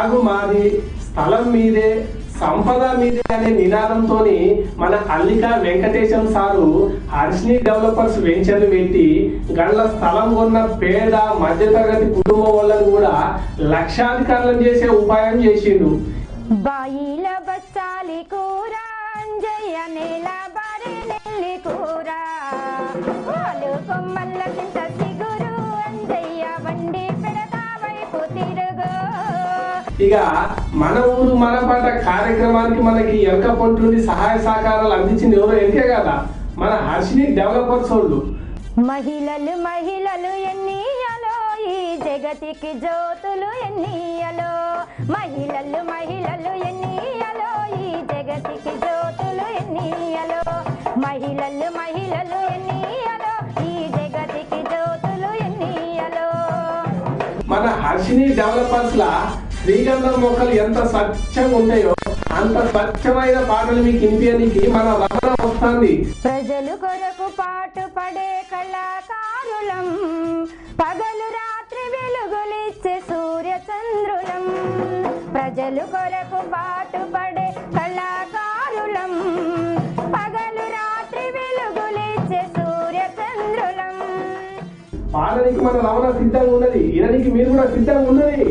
వాగు మాది, స్థలం మీదే, సంపద మీదే అనే నినాదంతో మన అల్లిక వెంకటేశం సారు హర్షిని డెవలపర్స్ వెంచర్లు పెట్టి గండ్ల స్థలం కొన్న పేద మధ్యతరగతి కుటుంబం వాళ్ళని కూడా లక్షాధికారులను చేసే ఉపాయం చేసిండు. బాయిల బచ్చాలి కూర అంజయ్య నేల బారి నెల్లి కూర ఆలు కొమ్మల్ల కింద సిగురు అంజయ్య వండి పెడతా వైపు తిరుగు. ఇక మన ఊరు మన పాట కార్యక్రమానికి మనకి ఎనక పొంటుండి సహాయ సహకారాలు అందించింది ఎవరో ఎనకే కదా, మన హర్షిని డెవలపర్స్ వాళ్ళు. మహిళలు మహిళలు ఎన్నియలో ఈ జగతికి జ్యోతులు ఎన్నియలో, మహిళలు మహిళలు ఎన్నియలో ఈ జగతికి జ్యోతులు ఎన్నియలో, మహిళలు మహిళలు ఎన్నియలో ఈ జగతికి జ్యోతులు ఎన్నియలో. మన హర్షిని డెవలపర్స్ లా శ్రీగంధం మొక్కలు ఎంత స్వచ్ఛంగా ఉంటాయో అంత స్వచ్ఛమైన పాటలు మీకు వినిపించడానికి మన రమణ వస్తుంది. ప్రజలు కొరకు పాటు పడే కళాకారులం, పగలు రాత్రి వెలుగులిచ్చే సూర్య చంద్రులం. ప్రజలు కొరకు పాటు పడే కళాకారులం, పగలు రాత్రి వెలుగులిచ్చే సూర్య చంద్రులం. పాడడానికి మన రమణ సిద్ధంగా ఉన్నది, వినడానికి మీరు కూడా సిద్ధంగా ఉన్నది.